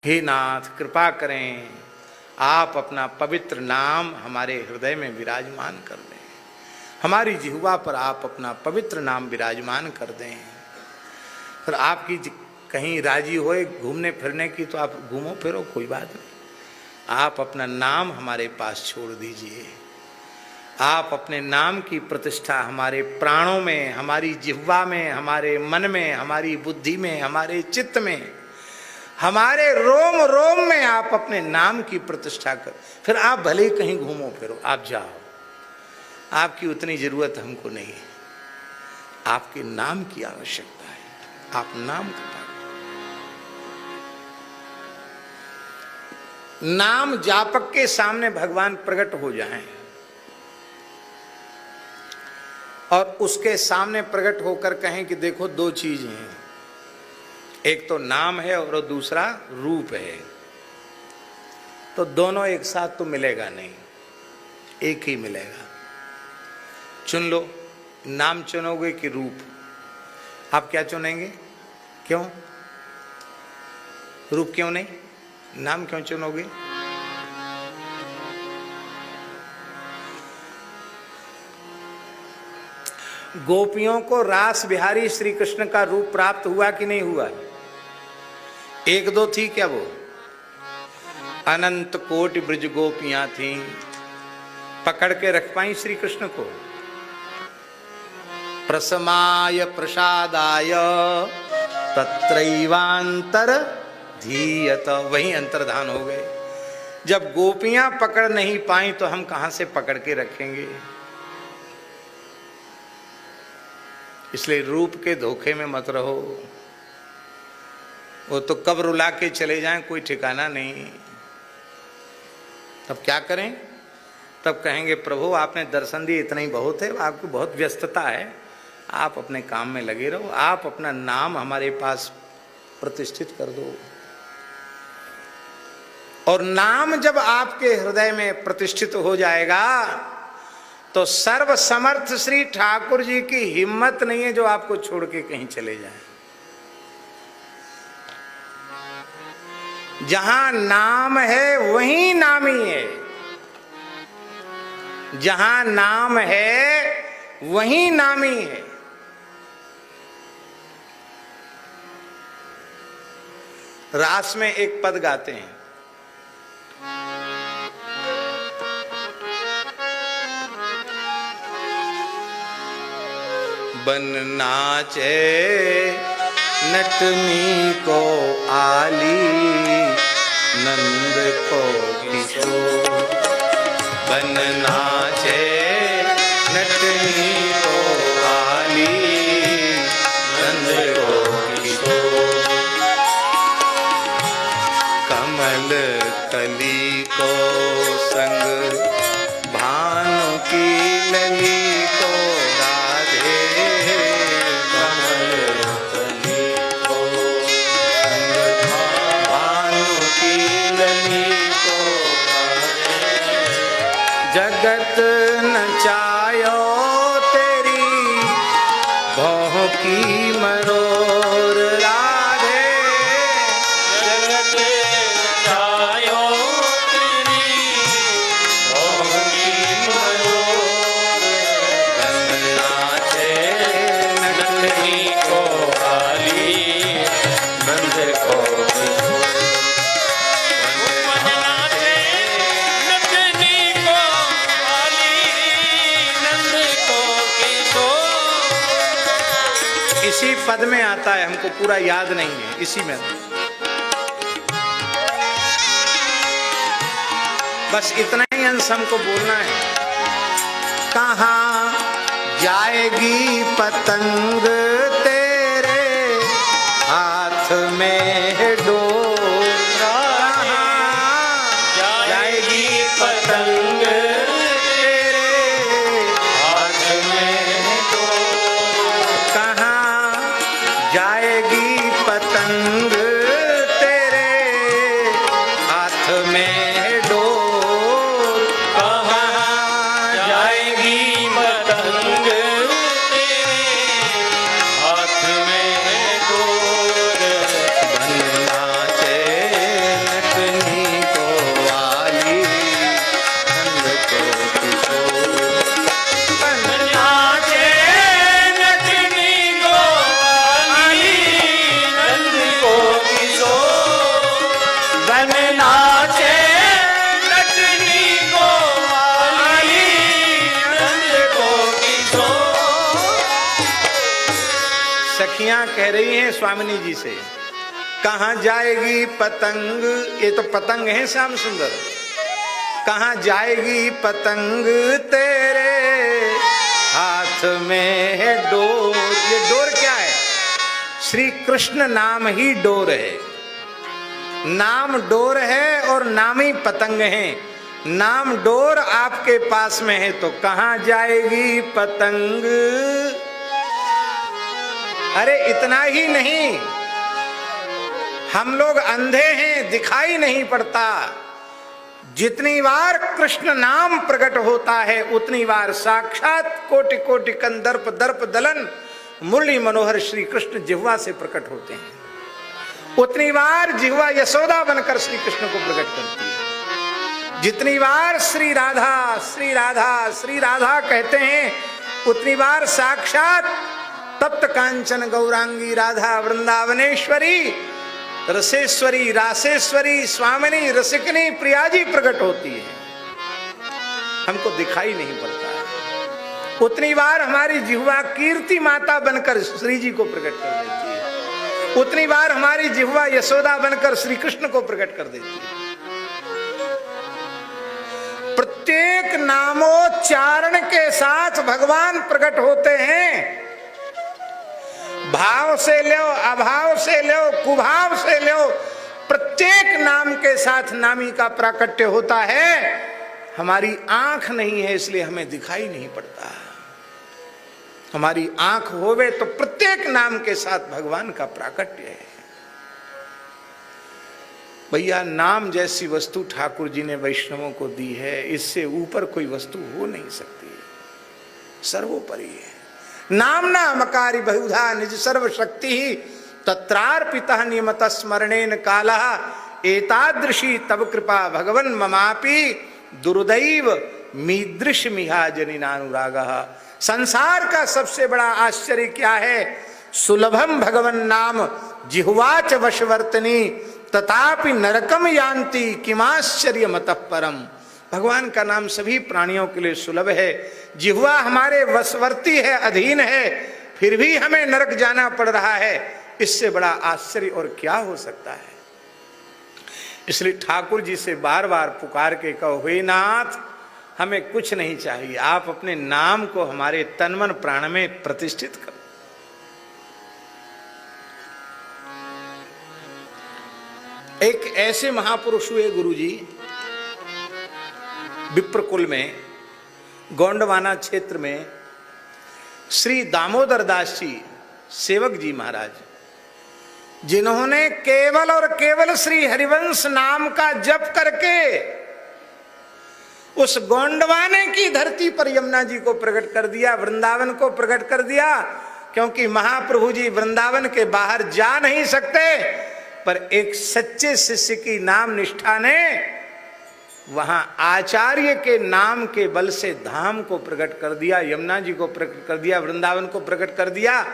हे नाथ कृपा करें, आप अपना पवित्र नाम हमारे हृदय में विराजमान कर दें, हमारी जिह्वा पर आप अपना पवित्र नाम विराजमान कर दें। फिर आपकी कहीं राजी होए घूमने फिरने की तो आप घूमो फिरो, कोई बात नहीं। आप अपना नाम हमारे पास छोड़ दीजिए। आप अपने नाम की प्रतिष्ठा हमारे प्राणों में, हमारी जिह्वा में, हमारे मन में, हमारी बुद्धि में, हमारे चित्त में, हमारे रोम रोम में आप अपने नाम की प्रतिष्ठा कर। फिर आप भले ही कहीं घूमो फिरो, आप जाओ, आपकी उतनी जरूरत हमको नहीं है। आपके नाम की आवश्यकता है। आप नाम का नाम जापक के सामने भगवान प्रकट हो जाएं और उसके सामने प्रकट होकर कहें कि देखो दो चीज हैं, एक तो नाम है और दूसरा रूप है, तो दोनों एक साथ तो मिलेगा नहीं, एक ही मिलेगा। चुन लो, नाम चुनोगे कि रूप? आप क्या चुनेंगे? क्यों? रूप क्यों नहीं? नाम क्यों चुनोगे? गोपियों को रास बिहारी श्री कृष्ण का रूप प्राप्त हुआ कि नहीं हुआ? एक दो थी क्या वो? अनंत कोटि ब्रज गोपियां थीं, पकड़ के रख पाई श्री कृष्ण को? प्रसमाय प्रसादाय तत्रैवांतर धीयत, वही अंतर्धान हो गए। जब गोपियां पकड़ नहीं पाई तो हम कहां से पकड़ के रखेंगे? इसलिए रूप के धोखे में मत रहो। वो तो कब रुला के चले जाएं कोई ठिकाना नहीं। तब क्या करें? तब कहेंगे प्रभु आपने दर्शन दिए इतना ही बहुत है, आपको बहुत व्यस्तता है, आप अपने काम में लगे रहो, आप अपना नाम हमारे पास प्रतिष्ठित कर दो। और नाम जब आपके हृदय में प्रतिष्ठित हो जाएगा तो सर्व समर्थ श्री ठाकुर जी की हिम्मत नहीं है जो आपको छोड़ के कहीं चले जाए। जहां नाम है वहीं नामी है, जहां नाम है वहीं नामी है। रास में एक पद गाते हैं, बन नाचे नटनी को आली, नंद को किशोर। बन नाचे नटनी को आली, नंद को किशोर। कमल कली को संग, भानु की लली को राधे। कमल कली को संग, भानु की लली को राधे। जगत नचायो तेरी भौं की मरोर राधे। जगत नचायो तेरी भौं की मरोर। बन नाचे नटनी को आली, नंद को किशोर। बन नाचे नटनी को आली, नंद को किशोर। इसी पद में आता है, हमको पूरा याद नहीं है, इसी में बस इतना ही अंश हमको बोलना है। कहाँ जाएगी पतंग तेरे हाथ में डोर। कहाँ जाएगी पतंग तेरे हाथ में डोर। कहाँ जाएगी पतंग तेरे हाथ में डोर। कहाँ जाएगी पतंग तेरे हाथ में डोर। बन नाचे मन नाचे नचनी को वाली नंद को किशोर। सखियां कह रही हैं स्वामिनी जी से, कहाँ जाएगी पतंग, ये तो पतंग है श्याम सुंदर, कहाँ जाएगी पतंग तेरे हाथ में है डोर। ये डोर क्या है? श्री कृष्ण नाम ही डोर है, नाम डोर है और नाम ही पतंग है। नाम डोर आपके पास में है तो कहाँ जाएगी पतंग। अरे इतना ही नहीं, हम लोग अंधे हैं, दिखाई नहीं पड़ता। जितनी बार कृष्ण नाम प्रकट होता है उतनी बार साक्षात कोटि कोटि कंदर्प दर्प दलन मुरली मनोहर श्री कृष्ण जिह्वा से प्रकट होते हैं। उतनी बार जिह्वा यशोदा बनकर श्री कृष्ण को प्रकट करती है। जितनी बार श्री राधा श्री राधा श्री राधा कहते हैं उतनी बार साक्षात तप्त कांचन गौरांगी राधा वृंदावनेश्वरी रसेश्वरी रासेश्वरी स्वामिनी रसिकनी प्रियाजी प्रकट होती है। हमको दिखाई नहीं पड़ता है। उतनी बार हमारी जिह्वा कीर्ति माता बनकर श्री जी को प्रकट कर देती है। उतनी बार हमारी जिह्वा यशोदा बनकर श्री कृष्ण को प्रकट कर देती है। प्रत्येक नामोच्चारण के साथ भगवान प्रकट होते हैं। भाव से लो, अभाव से लो, कुभाव से लो, प्रत्येक नाम के साथ नामी का प्राकट्य होता है। हमारी आंख नहीं है इसलिए हमें दिखाई नहीं पड़ता। हमारी आंख होवे तो प्रत्येक नाम के साथ भगवान का प्राकट्य है। भैया नाम जैसी वस्तु ठाकुर जी ने वैष्णवों को दी है, इससे ऊपर कोई वस्तु हो नहीं सकती, सर्वोपरि है। नामना मकारी बहुधा निज सर्व शक्ति ही तत्रार्पितः नियमत स्मरणेन कालः एतादृशी तब कृपा भगवन् ममापि दुर्दैव मीदृश मिहा जनिनानुरागः। संसार का सबसे बड़ा आश्चर्य क्या है? सुलभम भगवन् नाम जिह्वाच वशवर्तनी तथापि नरकम यान्ति किमाश्चर्य मतः परम। भगवान का नाम सभी प्राणियों के लिए सुलभ है, जिह्वा हमारे वशवर्ती है, अधीन है, फिर भी हमें नरक जाना पड़ रहा है। इससे बड़ा आश्चर्य और क्या हो सकता है? इसलिए ठाकुर जी से बार बार पुकार के कहो, हे नाथ हमें कुछ नहीं चाहिए, आप अपने नाम को हमारे तन मन प्राण में प्रतिष्ठित करो। एक ऐसे महापुरुष हुए गुरुजी विप्रकुल में, गोंडवाना क्षेत्र में, श्री दामोदर दास जी सेवक जी महाराज, जिन्होंने केवल और केवल श्री हरिवंश नाम का जप करके उस गोंडवाने की धरती पर यमुना जी को प्रकट कर दिया, वृंदावन को प्रकट कर दिया। क्योंकि महाप्रभु जी वृंदावन के बाहर जा नहीं सकते, पर एक सच्चे शिष्य की नाम निष्ठा ने वहां आचार्य के नाम के बल से धाम को प्रकट कर दिया, यमुना जी को प्रकट कर दिया, वृंदावन को प्रकट कर दिया।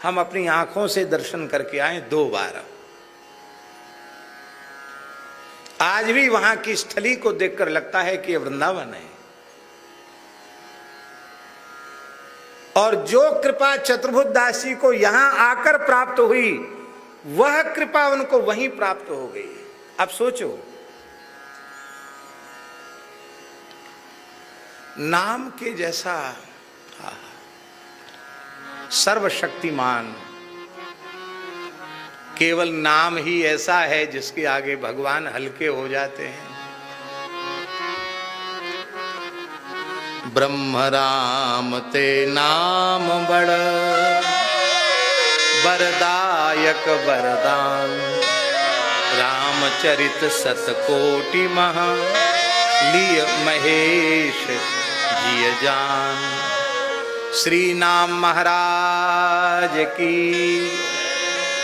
हम अपनी आंखों से दर्शन करके आए 2 बार। आज भी वहां की स्थली को देखकर लगता है कि यह वृंदावन है। और जो कृपा चतुर्भुज दास जी को यहां आकर प्राप्त हुई, वह कृपा उनको वहीं प्राप्त हो गई। अब सोचो, नाम के जैसा सर्वशक्तिमान केवल नाम ही ऐसा है जिसके आगे भगवान हल्के हो जाते हैं। ब्रह्म राम ते नाम बड़ वरदायक वरदान, रामचरित सतकोटि महा लिय महेश जिय जान। श्री नाम महाराज की